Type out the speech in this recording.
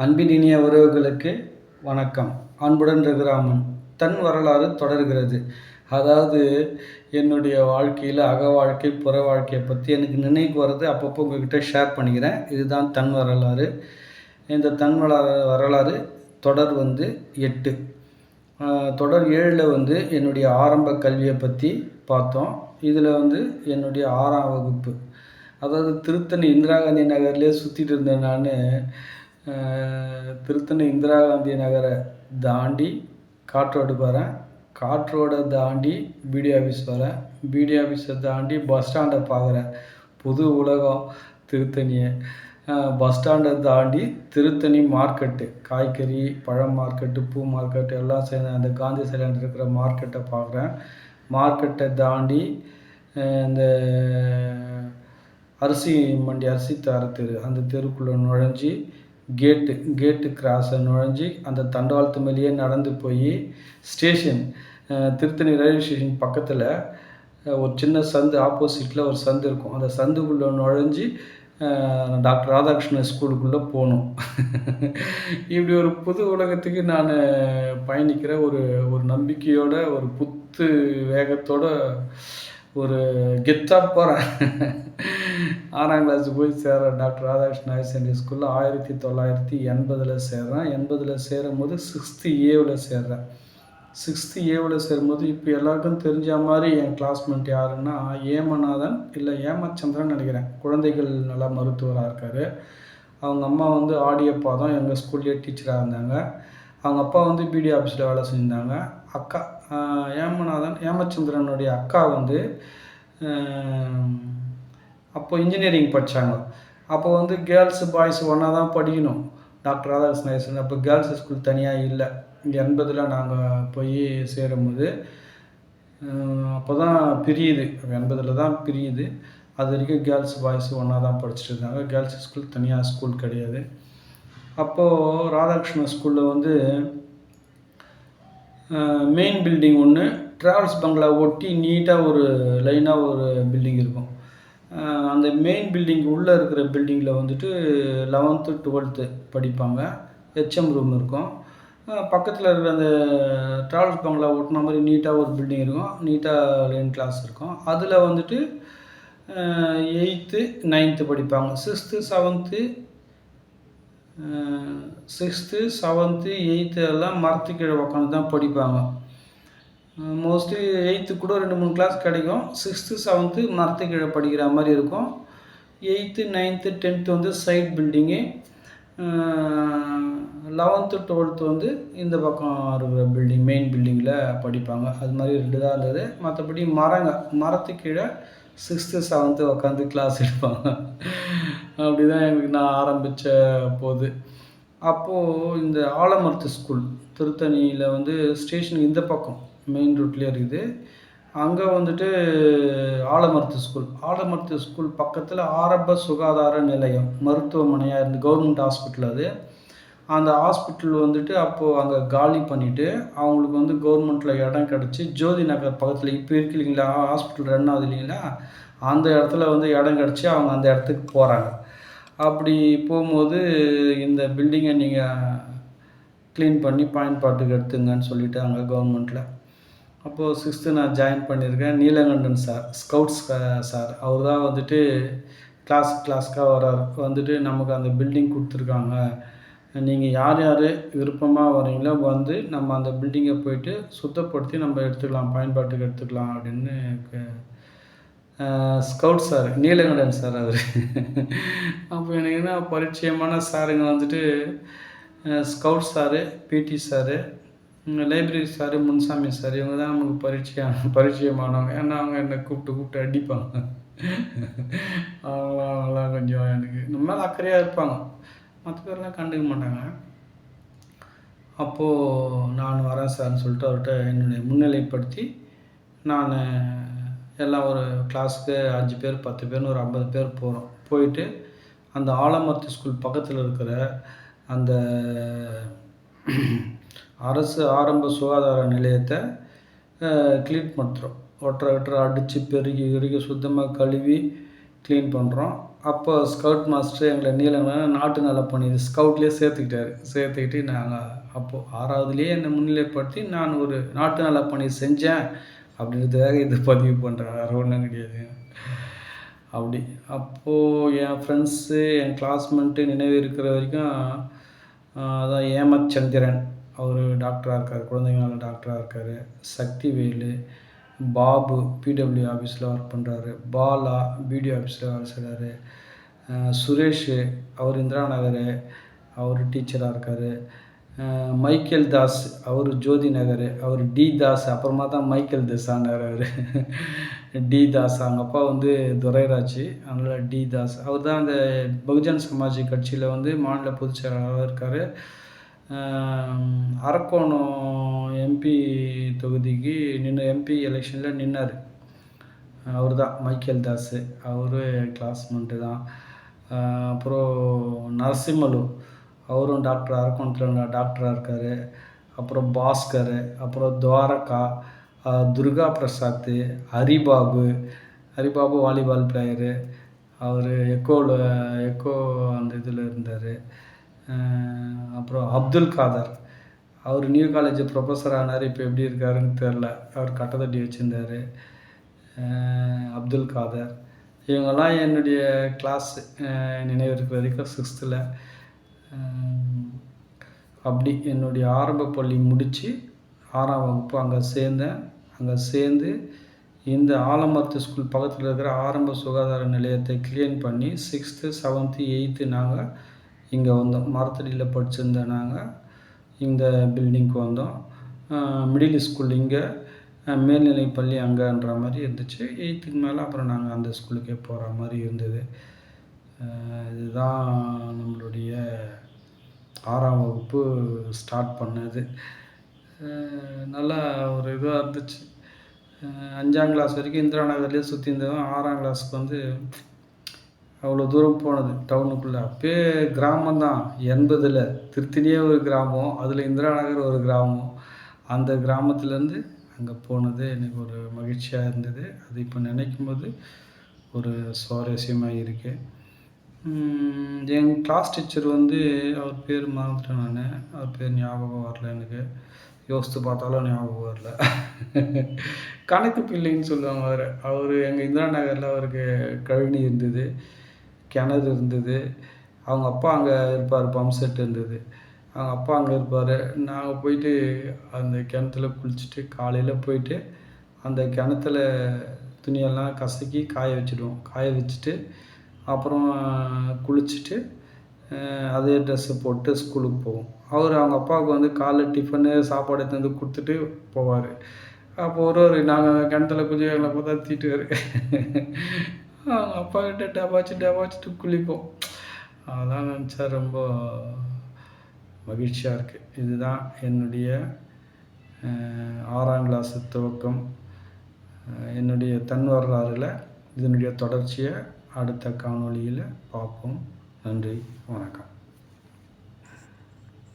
அன்பின் இனிய உறவுகளுக்கு வணக்கம். அன்புடன் ரகுராமன். தன் வரலாறு தொடர்கிறது. அதாவது என்னுடைய வாழ்க்கையில் அக வாழ்க்கை, புற வாழ்க்கையை பற்றி எனக்கு நினைவுக்கு வர்றது அப்பப்போ உங்கள்கிட்ட ஷேர் பண்ணிக்கிறேன். இதுதான் தன் வரலாறு. இந்த தன் வரலாறு தொடர் 8. தொடர் 7ல் என்னுடைய ஆரம்ப கல்வியை பற்றி பார்த்தோம். இதில் என்னுடைய 6ஆம் வகுப்பு, அதாவது திருத்தணி இந்திரா காந்தி நகர்லேயே சுற்றிட்டு இருந்தேன் நான். திருத்தணி இந்திரா காந்தி நகரை தாண்டி காட்ரோடுக்கு வரேன். காட்ரோடை தாண்டி பிடிஓ ஆஃபீஸ் வரேன். பிடிஓ ஆஃபீஸை தாண்டி பஸ் ஸ்டாண்டை பார்க்குறேன். புது உலகம் திருத்தணியை. பஸ் ஸ்டாண்டை தாண்டி திருத்தணி மார்க்கெட்டு, காய்கறி பழம் மார்க்கெட்டு, பூ மார்க்கெட்டு எல்லாம் சேர்ந்து அந்த காந்தி சிலையில் இருக்கிற மார்க்கெட்டை பார்க்குறேன். மார்க்கெட்டை தாண்டி இந்த அரிசி மண்டி, அரிசி தர தெரு, அந்த தெருக்குள்ளே நுழைஞ்சி கேட்டு கிராஸை நுழைஞ்சி அந்த தண்டவாளத்து மேலேயே நடந்து போய் ஸ்டேஷன், திருத்தணி ரயில்வே ஸ்டேஷன் பக்கத்தில் ஒரு சின்ன சந்து, ஆப்போசிட்டில் ஒரு சந்து இருக்கும். அந்த சந்துக்குள்ளே நுழைஞ்சி டாக்டர் ராதாகிருஷ்ணன் ஸ்கூலுக்குள்ளே போகணும். இப்படி ஒரு புது உலகத்துக்கு நான் பயணிக்கிற ஒரு நம்பிக்கையோட, ஒரு புத்து வேகத்தோட, ஒரு கெத்தாக போகிறேன். 6ஆம் கிளாஸ் போய் சேர்றேன். டாக்டர் ராதாகிருஷ்ணன் ஹையர் செகண்டரி ஸ்கூலில் 1980 சேர்றேன். 80 சேரும்போது 6th A சேர்றேன். 6th A சேரும்போது இப்போ எல்லாருக்கும் தெரிஞ்ச மாதிரி என் கிளாஸ்மேட் யாருன்னா ஏமநாதன் இல்லை ஏமச்சந்திரன் நினைக்கிறேன். குழந்தைகள் நல்லா மருத்துவராக இருக்கார். அவங்க அம்மா ஆடியப்பா தான் எங்கள் ஸ்கூல்லேயே டீச்சராக இருந்தாங்க. அவங்க அப்பா பிடிஓ ஆஃபீஸில் வேலை செஞ்சாங்க. அக்கா ஏமச்சந்திரனுடைய அக்கா அப்போ இன்ஜினியரிங் படித்தாங்க. அப்போ கேர்ள்ஸு பாய்ஸ் ஒன்றா தான் படிக்கணும். டாக்டர் ராதாகிருஷ்ணன் அப்போ கேர்ள்ஸ் ஸ்கூல் தனியாக இல்லை. 80 நாங்கள் போய் சேரும்போது அப்போ தான் பிரியுது. 80 தான் பிரியுது. அது வரைக்கும் கேர்ள்ஸ் பாய்ஸ் ஒன்றா தான் படிச்சுட்டு இருந்தாங்க. கேர்ள்ஸ் ஸ்கூல் தனியாக ஸ்கூல் கிடையாது. அப்போது ராதாகிருஷ்ணன் ஸ்கூலில் மெயின் பில்டிங் ஒன்று, ட்ராவல்ஸ் பங்களா ஒட்டி நீட்டாக ஒரு லைனாக ஒரு பில்டிங் இருக்கும். அந்த மெயின் பில்டிங் உள்ளே இருக்கிற பில்டிங்கில் 11th 12th படிப்பாங்க. ஹெச்எம் ரூம் இருக்கும். பக்கத்தில் இருக்கிற அந்த ட்ராவல்ஸ் பங்களா ஒட்டின மாதிரி நீட்டாக ஒரு பில்டிங் இருக்கும். நீட்டாக லைன் கிளாஸ் இருக்கும். அதில் 8th 9th படிப்பாங்க. 6th 7th 8th எல்லாம் மரத்து கீழே உட்காந்து தான் படிப்பாங்க. மோஸ்ட்லி 8th கூட 2-3 கிளாஸ் கிடைக்கும். 6th 7th மரத்து கீழே படிக்கிற மாதிரி இருக்கும். 8th 9th 10th side building. 11th 12th இந்த பக்கம் இருக்கிற பில்டிங், மெயின் பில்டிங்கில் படிப்பாங்க. அது மாதிரி 2 தான் இருந்தது. மற்றபடி மரத்து கீழே 6th 7th உட்காந்து கிளாஸ் எடுப்பாங்க. அப்படி தான் நான் ஆரம்பித்த போது. அப்போது இந்த ஆலமரத்து ஸ்கூல் திருத்தணியில் ஸ்டேஷனுக்கு இந்த பக்கம் மெயின் ரூட்லேயே இருக்குது. அங்கே ஆலமரத்து ஸ்கூல் பக்கத்தில் ஆரம்ப சுகாதார நிலையம், மருத்துவமனையாக இருந்து கவர்மெண்ட் ஹாஸ்பிட்டல் அது. அந்த ஹாஸ்பிட்டல் அப்போது அங்கே காலி பண்ணிவிட்டு அவங்களுக்கு கவர்மெண்ட்டில் இடம் கிடச்சி ஜோதி நகர் பக்கத்தில் இப்போ இருக்கு இல்லைங்களா, ஹாஸ்பிட்டல் ரன் ஆகுது இல்லைங்களா, அந்த இடத்துல இடம் கிடச்சி அவங்க அந்த இடத்துக்கு போகிறாங்க. அப்படி போகும்போது இந்த பில்டிங்கை நீங்கள் க்ளீன் பண்ணி பயன்பாட்டுக்கு எடுத்துங்கன்னு சொல்லிட்டாங்க கவர்மெண்ட்டில். அப்போது 6th நான் ஜாயின் பண்ணியிருக்கேன். நீலகண்டன் சார், ஸ்கவுட்ஸ் சார், அவர் தான் கிளாஸ்க்காக வரார். நமக்கு அந்த பில்டிங் கொடுத்துருக்காங்க, நீங்கள் யார் விருப்பமாக வரீங்களோ நம்ம அந்த பில்டிங்கை போயிட்டு சுத்தப்படுத்தி நம்ம எடுத்துக்கலாம், பயன்பாட்டுக்கு எடுத்துக்கலாம் அப்படின்னு ஸ்கவுட் சார், நீலகண்டன் சார் அவர். அப்போ எனக்கு என்ன பரிச்சயமான சாருங்க scout sir, PT sir, library sir, Munusamy sir, இவங்க தான் நமக்கு பரிச்சயமானவங்க. ஏன்னா அவங்க என்னை கூப்பிட்டு அடிப்பாங்க. அவங்களாம் கொஞ்சம் எனக்கு இந்த மேலே அக்கறையாக இருப்பாங்க. மற்ற பேர்லாம் கண்டுக்க மாட்டாங்க. அப்போது நான் வரேன் சார்னு சொல்லிட்டு அவர்கிட்ட என்னுடைய முன்னிலைப்படுத்தி நான் எல்லாம் ஒரு கிளாஸுக்கு 5 பேர் 10 பேர்னு ஒரு 50 பேர் போகிறோம். போயிட்டு அந்த ஆலமரத்து ஸ்கூல் பக்கத்தில் இருக்கிற அந்த அரசு ஆரம்ப சுகாதார நிலையத்தை க்ளீன் பண்ணுறோம். ஒட்டரை அடித்து பெருகி சுத்தமாக கழுவி க்ளீன் பண்ணுறோம். அப்போ ஸ்கவுட் மாஸ்டர் எங்களை நாட்டு நலப்பணி ஸ்கவுட்லேயே சேர்த்துக்கிட்டு நாங்கள் அப்போது 6வதுலேயே என்னை முன்னிலைப்படுத்தி நான் ஒரு நாட்டு நலப்பணி செஞ்சேன் அப்படின்றதுக்காக இதை பதிவு பண்ணுறேன். வேறு ஒன்றும் கிடையாது. அப்படி அப்போது என் ஃப்ரெண்ட்ஸு என் கிளாஸ்மேட்டு நினைவு இருக்கிற வரைக்கும் அதான் ஏமத் சந்திரன், அவர் டாக்டராக இருக்கார், குழந்தைங்க நல டாக்டராக இருக்கார். சக்திவேலு, பாபு பிடபிள்யூ ஆஃபீஸில் ஒர்க் பண்ணுறாரு. பாலா பிடிஓ ஆஃபீஸில் வேலை செய்கிறாரு. சுரேஷ், அவர் இந்திரா நகர், அவர் டீச்சராக இருக்கார். மைக்கேல் தாஸ், அவர் ஜோதி நகர், அவர் டி தாஸ், அப்புறமா தான் மைக்கேல் தாஸானார் அவர். டி தாஸ், அவங்க அப்பா வந்து துரைராஜ், அதனால் டி தாஸ். அவர் தான் அந்த பகுஜன் சமாஜ் கட்சியில் வந்து மாநில பொதுச் செயலாளராக இருக்கார். அரக்கோணம் எம்பி தொகுதிக்கு எம்பி எலெக்ஷனில் நின்னார். அவர் தான் மைக்கேல் தாஸ், அவரு கிளாஸ்மேட்டு தான். அப்புறம் நரசிம்மலு, அவரும் அரக்கோணத்தில் டாக்டராக இருக்கார். அப்புறம் பாஸ்கர், அப்புறம் துவாரகா, துர்கா பிரசாத், ஹரிபாபு வாலிபால் பிளேயரு, அவர் எக்கோ அந்த இதில் இருந்தார். அப்புறம் அப்துல் காதர், அவர் நியூ காலேஜ் ப்ரொஃபஸர் ஆனார். இப்போ எப்படி இருக்காருன்னு தெரில, அவர் கட்டத்தட்டி வச்சுருந்தார். அப்துல் காதர், இவங்கெல்லாம் என்னுடைய கிளாஸ் நினைவு இருக்கிற வரைக்கும் 6th. அப்படி என்னுடைய ஆரம்ப பள்ளி முடித்து 6ஆம் வகுப்பு அங்கே சேர்ந்து இந்த ஆலமரத்து ஸ்கூல் பக்கத்தில் இருக்கிற ஆரம்ப சுகாதார நிலையத்தை க்ளீன் பண்ணி 6th, 7th, 8th நாங்கள் இங்கே வந்தோம். மரத்தடியில் படிச்சிருந்த நாங்கள் இந்த பில்டிங்க்கு வந்தோம். மிடில் ஸ்கூல் இங்கே, மேல்நிலை பள்ளி அங்கேன்ற மாதிரி இருந்துச்சு. 8th மேலே அப்புறம் நாங்கள் அந்த ஸ்கூலுக்கே போகிற மாதிரி இருந்தது. இதுதான் நம்மளுடைய 6ஆம் வகுப்பு ஸ்டார்ட் பண்ணது. நல்லா ஒரு இதுவாக இருந்துச்சு. 5ஆம் கிளாஸ் வரைக்கும் இந்திரா நகர்லேயே சுற்றி இருந்தவன் 6ஆம் கிளாஸுக்கு வந்து அவ்வளோ தூரம் போனது டவுனுக்குள்ளே. அப்போயே கிராமம்தான். 80ல் திருத்தணியே ஒரு கிராமம், அதில் இந்திரா நகர் ஒரு கிராமம். அந்த கிராமத்துலேருந்து அங்கே போனது எனக்கு ஒரு மகிழ்ச்சியாக இருந்தது. அது இப்போ நினைக்கும்போது ஒரு சுவாரஸ்யமாக இருக்குது. என் கிளாஸ் டீச்சர் வந்து அவர் பேர் மறந்துட்டேன் நான். அவர் பேர் ஞாபகம் வரல எனக்கு. யோசித்து பார்த்தாலும் ஞாபகம் வரல. கணக்கு பிள்ளைன்னு சொல்லுவாங்க அவர். அவர் எங்கள் இந்திரா நகரில் அவருக்கு கழனி இருந்தது, கிணறு இருந்தது. அவங்க அப்பா அங்கே இருப்பார், பம்ப் செட் இருந்தது. அவங்க அப்பா அங்கே இருப்பார். நாங்கள் போயிட்டு அந்த கிணத்துல குளிச்சுட்டு காலையில் போயிட்டு அந்த கிணத்துல துணியெல்லாம் கசக்கி காய வச்சுடுவோம். காய வச்சுட்டு அப்புறம் குளிச்சுட்டு அதே ட்ரெஸ்ஸை போட்டு ஸ்கூலுக்கு போவோம். அவங்க அப்பாவுக்கு வந்து காலைல டிஃபனு சாப்பாடு எடுத்து வந்து கொடுத்துட்டு போவார். அப்போ ஒரு நாங்கள் கிணத்துல குளிச்சு எங்களை பார்த்தா திட்டுவார். அவங்க அப்பா கிட்ட டபாச்சிட்டு குளிப்போம். அதெல்லாம் நினச்சா ரொம்ப மகிழ்ச்சியாக இருக்குது. இதுதான் என்னுடைய 6ஆம் கிளாஸ் துவக்கம். என்னுடைய தன் வரலாறில் இதனுடைய தொடர்ச்சியை அடுத்த காணொளியில் பார்ப்போம். நன்றி, வணக்கம்.